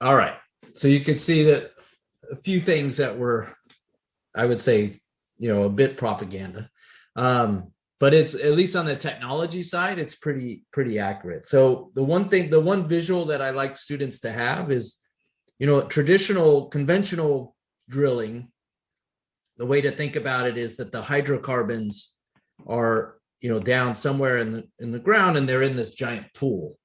All right, so you can see that a few things that were, I would say, a bit propaganda, but it's, at least on the technology side, it's pretty accurate. So the one visual that I like students to have is, traditional conventional drilling. The way to think about it is that the hydrocarbons are, down somewhere in the ground, and they're in this giant pool,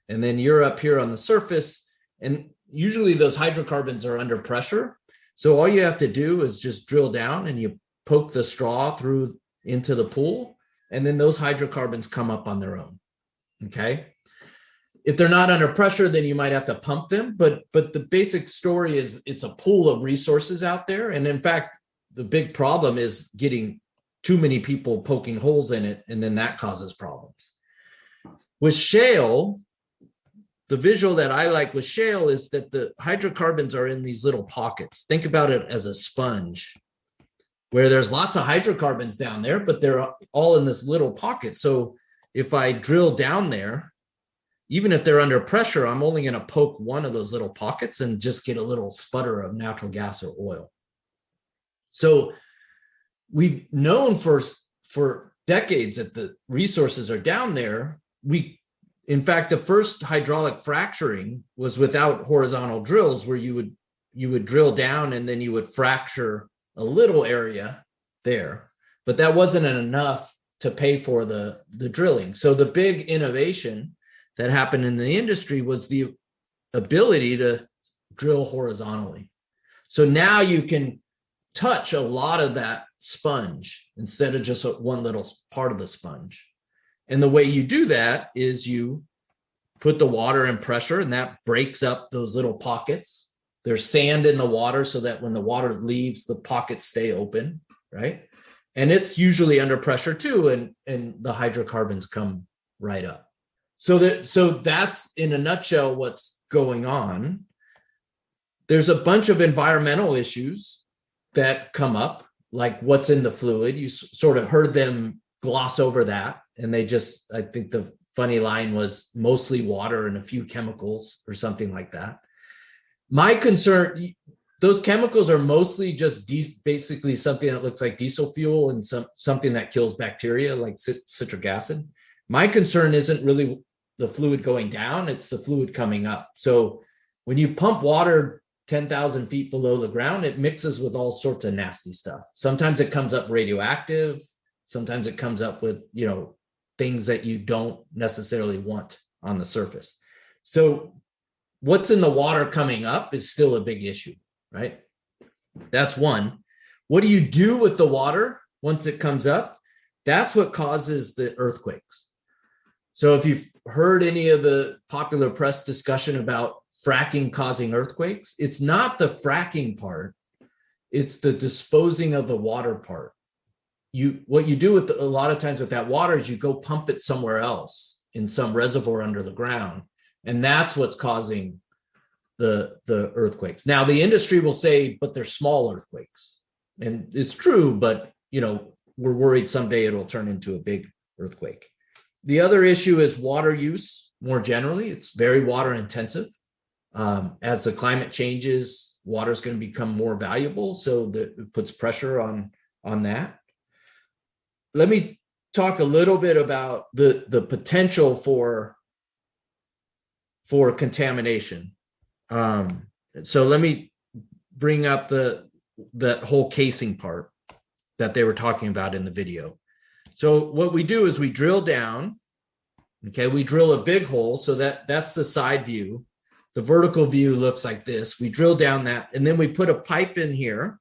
and then you're up here on the surface. And usually those hydrocarbons are under pressure. So all you have to do is just drill down and you poke the straw through into the pool, and then those hydrocarbons come up on their own. Okay. If they're not under pressure, then you might have to pump them. But the basic story is it's a pool of resources out there. And in fact, the big problem is getting too many people poking holes in it, and then that causes problems. With shale, the visual that I like with shale is that the hydrocarbons are in these little pockets. Think about it as a sponge where there's lots of hydrocarbons down there, but they're all in this little pocket. So if I drill down there, even if they're under pressure, I'm only going to poke one of those little pockets and just get a little sputter of natural gas or oil. So we've known for decades that the resources are down there. In fact, the first hydraulic fracturing was without horizontal drills, where you would drill down and then you would fracture a little area there, but that wasn't enough to pay for the drilling. So the big innovation that happened in the industry was the ability to drill horizontally. So now you can touch a lot of that sponge instead of just one little part of the sponge. And the way you do that is you put the water in pressure, and that breaks up those little pockets. There's sand in the water so that when the water leaves, the pockets stay open, right? And it's usually under pressure too, and the hydrocarbons come right up. So that's in a nutshell what's going on. There's a bunch of environmental issues that come up, like what's in the fluid. You sort of heard them gloss over that, and I think the funny line was mostly water and a few chemicals or something like that. My concern, those chemicals are mostly just basically something that looks like diesel fuel and something that kills bacteria like citric acid. My concern isn't really the fluid going down, it's the fluid coming up. So when you pump water 10,000 feet below the ground, it mixes with all sorts of nasty stuff. Sometimes it comes up radioactive. Sometimes it comes up with, things that you don't necessarily want on the surface. So what's in the water coming up is still a big issue, right? That's one. What do you do with the water once it comes up? That's what causes the earthquakes. So if you've heard any of the popular press discussion about fracking causing earthquakes, it's not the fracking part, it's the disposing of the water part. What you do with a lot of times with that water is you go pump it somewhere else in some reservoir under the ground, and that's what's causing the earthquakes. Now the industry will say, but they're small earthquakes, and it's true, but we're worried someday it'll turn into a big earthquake. The other issue is water use more generally. It's very water intensive. As the climate changes, water is going to become more valuable, so that it puts pressure on that. Let me talk a little bit about the potential for contamination. So let me bring up that whole casing part that they were talking about in the video. So what we do is we drill down. Okay, we drill a big hole, so that's the side view. The vertical view looks like this. We drill down that, and then we put a pipe in here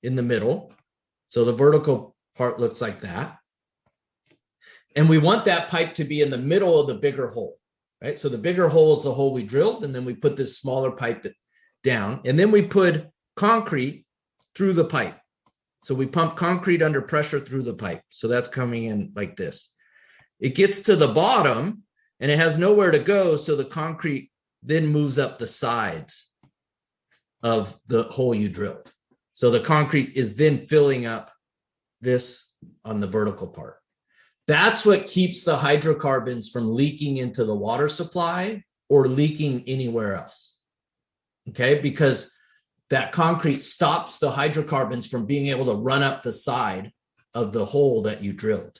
in the middle. So the vertical part looks like that. And we want that pipe to be in the middle of the bigger hole, right? So the bigger hole is the hole we drilled, and then we put this smaller pipe down, and then we put concrete through the pipe. So we pump concrete under pressure through the pipe. So that's coming in like this. It gets to the bottom and it has nowhere to go. So the concrete then moves up the sides of the hole you drilled. So the concrete is then filling up this on the vertical part. That's what keeps the hydrocarbons from leaking into the water supply or leaking anywhere else. Okay, because that concrete stops the hydrocarbons from being able to run up the side of the hole that you drilled.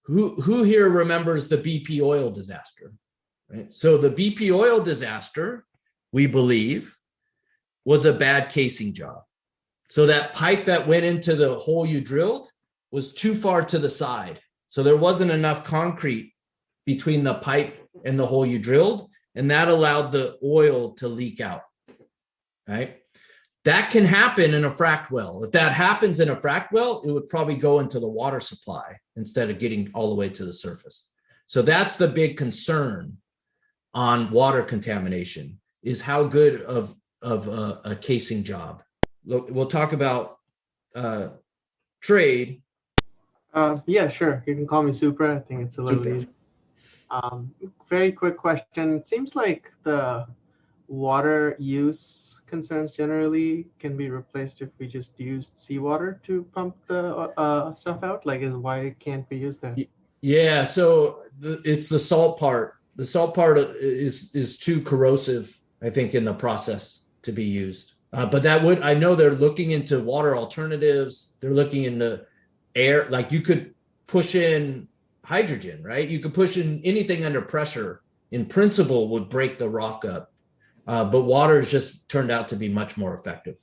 Who here remembers the BP oil disaster? Right? So the BP oil disaster, we believe, was a bad casing job. So that pipe that went into the hole you drilled was too far to the side. So there wasn't enough concrete between the pipe and the hole you drilled, and that allowed the oil to leak out, right? That can happen in a fracked well. If that happens in a fracked well, it would probably go into the water supply instead of getting all the way to the surface. So that's the big concern on water contamination, is how good of a casing job. We'll talk about trade. Yeah, sure. You can call me Supra. I think it's a little easy. Very quick question. It seems like the water use concerns generally can be replaced if we just used seawater to pump the stuff out. Like, why can't we use that? Yeah, so it's the salt part. The salt part is too corrosive, I think, in the process to be used. But that would, I know they're looking into water alternatives. They're looking into air, like you could push in hydrogen, right? You could push in anything under pressure, in principle, would break the rock up. But water has just turned out to be much more effective.